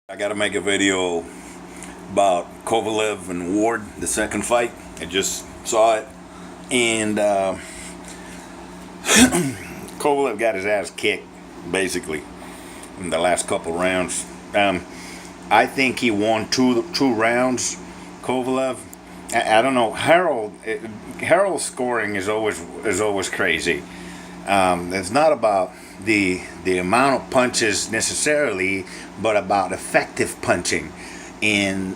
I gotta make a video about Kovalev and Ward, the second fight. I just saw it, and Kovalev got his ass kicked, basically, in the last couple rounds. I think he won two rounds. Kovalev, I don't know. Harold's scoring is always crazy. It's not about the amount of punches necessarily, but about effective punching and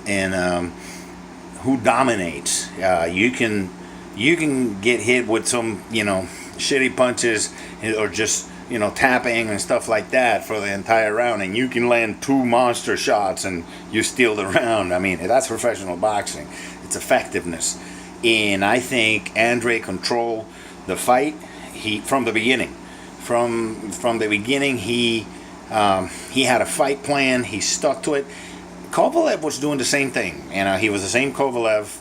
who dominates. You can get hit with some shitty punches or just tapping and stuff like that for the entire round, and you can land two monster shots and you steal the round. I mean, that's professional boxing. It's effectiveness, and I think Andre controlled the fight. He from the beginning, from the beginning, he had a fight plan. He stuck to it. Kovalev was doing the same thing, and he was the same Kovalev.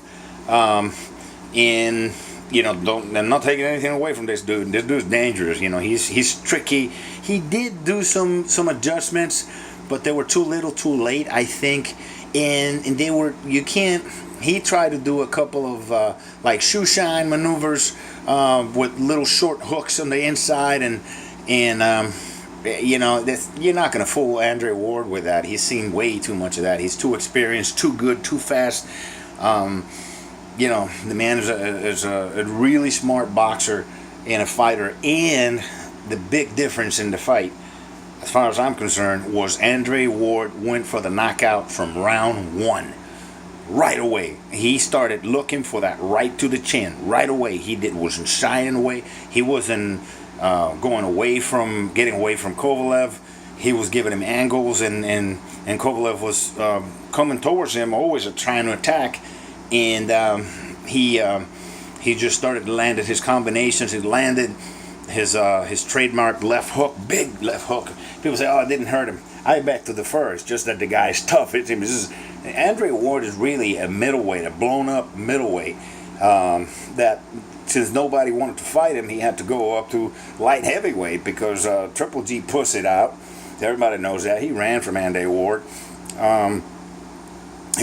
And I'm not taking anything away from this dude. This dude's dangerous. He's tricky. He did do some adjustments, but they were too little, too late, I think. And they were you can't. He tried to do a couple of like shoe shine maneuvers with little short hooks on the inside, and you're not going to fool Andre Ward with that. He's seen way too much of that. He's too experienced, too good, too fast. The man is a really smart boxer and a fighter. And the big difference in the fight, as far as I'm concerned, was Andre Ward went for the knockout from round one. Right away, he started looking for that right to the chin. Right away, wasn't shying away. He wasn't getting away from Kovalev. He was giving him angles, and Kovalev was coming towards him, always trying to attack. And he just started to land his combinations. He landed his trademark left hook, big left hook. People say, "Oh, it didn't hurt him." I bet to the first, just that the guy's tough. Andre Ward is really a middleweight, a blown-up middleweight. That since nobody wanted to fight him, he had to go up to light heavyweight because Triple G pussied out. Everybody knows that. He ran from Andre Ward. He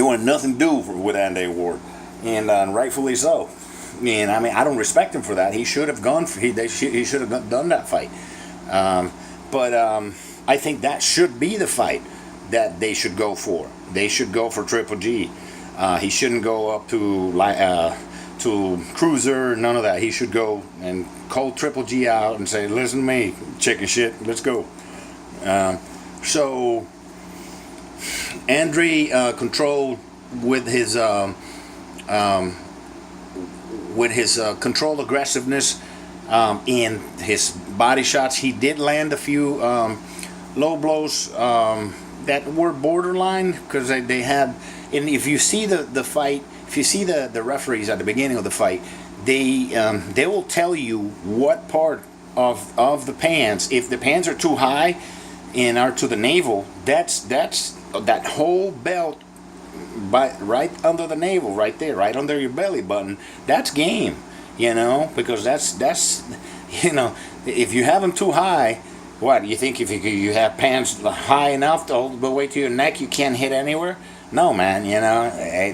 wanted nothing to do with Andre Ward, and rightfully so. And I mean, I don't respect him for that. He should have gone. He should have done that fight. But I think that should be the fight that they should go for. They should go for Triple G. He shouldn't go up to Cruiser. None of that. He should go and call Triple G out and say, "Listen to me, chicken shit. Let's go." So Andre controlled with his controlled aggressiveness in his body shots. He did land a few low blows that were borderline because they had. And if you see the fight, if you see the referees at the beginning of the fight, they will tell you what part of the pants. If the pants are too high and are to the navel, that's that whole belt right under the navel, right there, right under your belly button. That's game, because that's if you have them too high. What, you think if you have pants high enough to hold the way to your neck, you can't hit anywhere? No, man,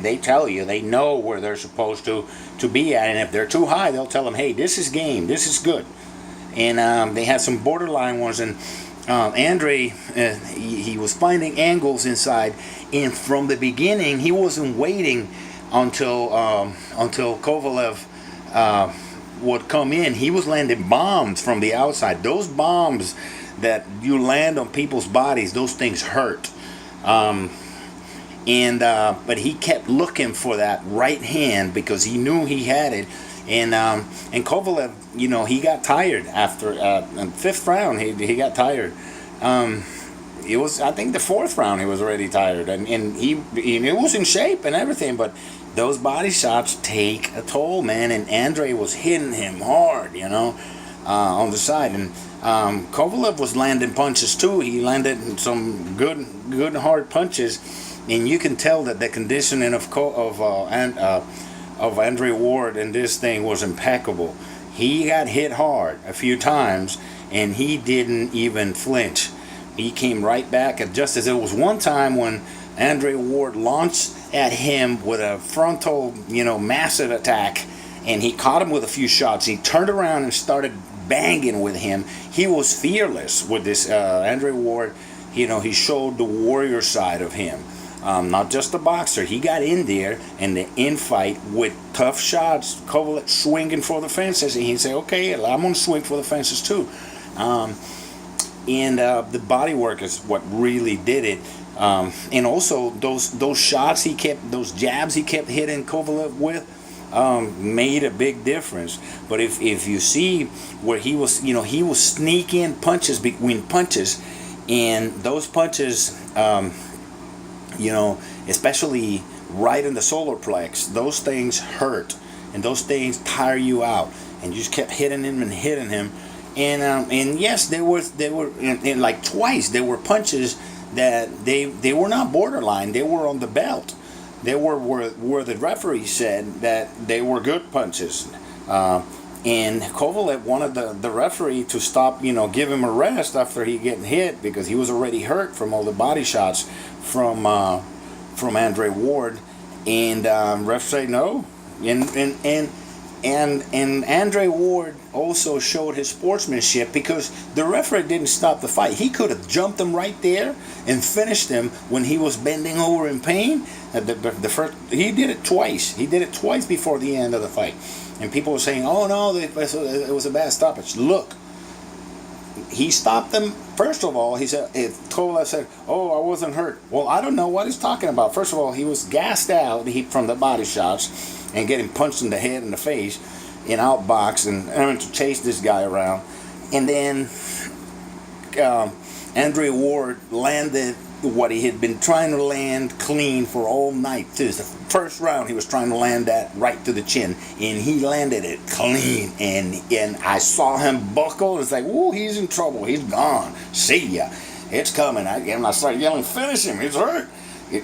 they tell you, they know where they're supposed to be at, and if they're too high, they'll tell them, hey, this is game, this is good. And they had some borderline ones, and Andre, he was finding angles inside, and from the beginning, he wasn't waiting until Kovalev would come in. He was landing bombs from the outside. Those bombs that you land on people's bodies, those things hurt. But he kept looking for that right hand because he knew he had it. And Kovalev, he got tired after the fifth round. He got tired. It was, I think, the fourth round he was already tired, and he was in shape and everything, but those body shots take a toll, man. And Andre was hitting him hard, on the side, and Kovalev was landing punches too. He landed some good hard punches, and you can tell that the conditioning of Andre Ward in this thing was impeccable. He got hit hard a few times, and he didn't even flinch. he came right back. And just as it was one time when Andre Ward launched at him with a frontal, massive attack, and he caught him with a few shots. He turned around and started banging with him. He was fearless with this Andre Ward. He showed the warrior side of him. Not just a boxer. He got in there and the infight with tough shots. Kovalev swinging for the fences, and he'd say, "Okay, I'm gonna swing for the fences too." And the body work is what really did it. And also those shots he kept, those jabs he kept hitting Kovalev with, made a big difference. But if you see where he was, he was sneaking punches between punches, and those punches, especially right in the solar plex, those things hurt, and those things tire you out, and you just kept hitting him and hitting him. And yes, there were and like twice there were punches that they were not borderline, they were on the belt. They were where the referee said that they were good punches. And Kovalev wanted the referee to stop, give him a rest after he getting hit, because he was already hurt from all the body shots from Andre Ward. And ref say no. And Andre Ward also showed his sportsmanship, because the referee didn't stop the fight. He could have jumped him right there and finished him when he was bending over in pain. The first, he did it twice. He did it twice before the end of the fight. And people were saying, "Oh no, it was a bad stoppage." Look, he stopped them. First of all, he said, Kovalev said, "Oh, I wasn't hurt." Well, I don't know what he's talking about. First of all, he was gassed out from the body shots and getting punched in the head and the face and outboxed and having to chase this guy around. And then Andre Ward landed what he had been trying to land clean for all night. Too. The first round he was trying to land that right to the chin, and he landed it clean. And I saw him buckle. It's like, "Ooh, he's in trouble. He's gone. See ya. It's coming." And I started yelling, "Finish him. He's hurt."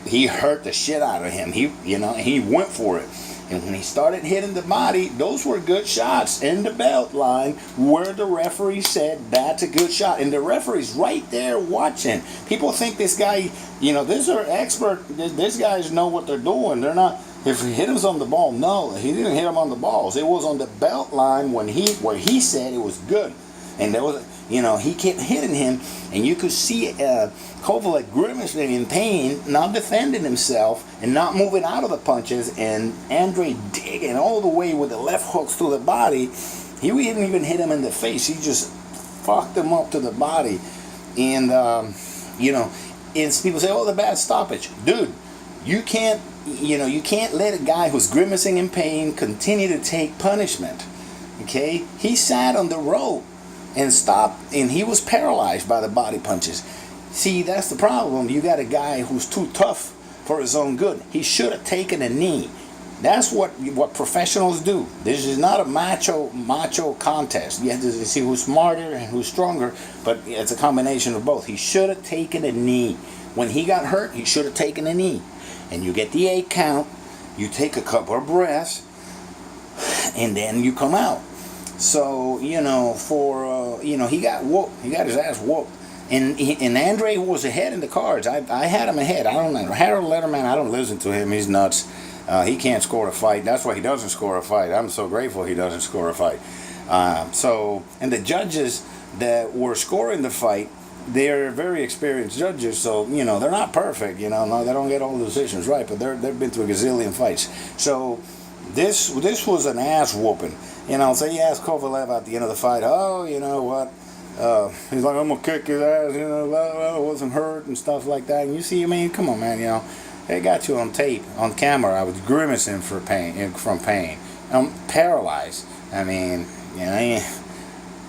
He hurt the shit out of him. He went for it. And when he started hitting the body, those were good shots in the belt line where the referee said that's a good shot. And the referee's right there watching. People think this guy, these are expert. These guys know what they're doing. They're not. If he hit him on the ball, no, he didn't hit him on the balls. It was on the belt line where he said it was good. And there was, he kept hitting him, and you could see Kovalev grimacing in pain, not defending himself, and not moving out of the punches, and Andre digging all the way with the left hooks to the body. He didn't even hit him in the face. He just fucked him up to the body. And, and people say, "Oh, the bad stoppage." Dude, you can't let a guy who's grimacing in pain continue to take punishment. Okay? He sat on the rope and stopped, and he was paralyzed by the body punches. See, that's the problem. You got a guy who's too tough for his own good. He should have taken a knee. That's what professionals do. This is not a macho contest. You have to see who's smarter and who's stronger, but it's a combination of both. He should have taken a knee. When he got hurt, he should have taken a knee. And you get the 8 count, you take a couple of breaths, and then you come out. So, he got whooped. He got his ass whooped. And Andre was ahead in the cards. I had him ahead. I don't know. Harold Letterman, I don't listen to him. He's nuts. He can't score a fight. That's why he doesn't score a fight. I'm so grateful he doesn't score a fight. And the judges that were scoring the fight, they're very experienced judges, so, they're not perfect, no, they don't get all the decisions right, but they've been through a gazillion fights. So this was an ass whooping. So he asked Kovalev at the end of the fight, "Oh, you know what?" He's like, "I'm gonna kick his ass, I wasn't hurt," and stuff like that. And you see, come on, man, they got you on tape, on camera. I was grimacing from pain. I'm paralyzed.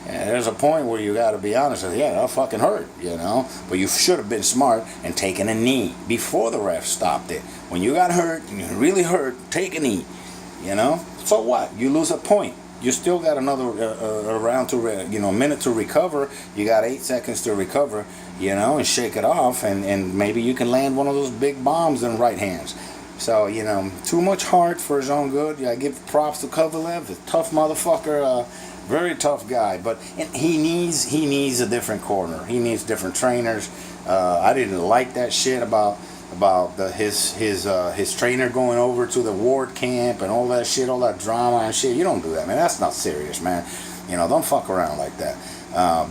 There's a point where you got to be honest with, I fucking hurt, But you should have been smart and taken a knee before the ref stopped it. When you got hurt, and you're really hurt, take a knee, So what? You lose a point. You still got another round to, a minute to recover. You got 8 seconds to recover, and shake it off, and maybe you can land one of those big bombs in right hands. So, too much heart for his own good. I give props to Kovalev, a tough motherfucker. Very tough guy, but he needs a different corner. He needs different trainers. I didn't like that shit about his trainer going over to the Ward camp and all that shit, all that drama and shit. You don't do that, man. That's not serious, man. You know, don't fuck around like that.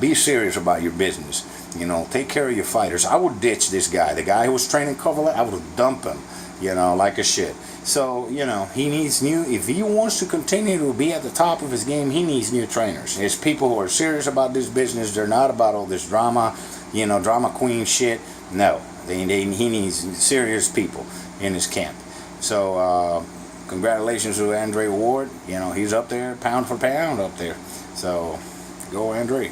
Be serious about your business. You know, take care of your fighters. I would ditch this guy. The guy who was training Kovalev, I would dump him. You know, like a shit. So, you know, he needs new. If he wants to continue to be at the top of his game, he needs new trainers. There's people who are serious about this business. They're not about all this drama, you know, drama queen shit. No, he needs serious people in his camp. So, congratulations to Andre Ward. You know, he's up there, pound for pound up there. So, go Andre.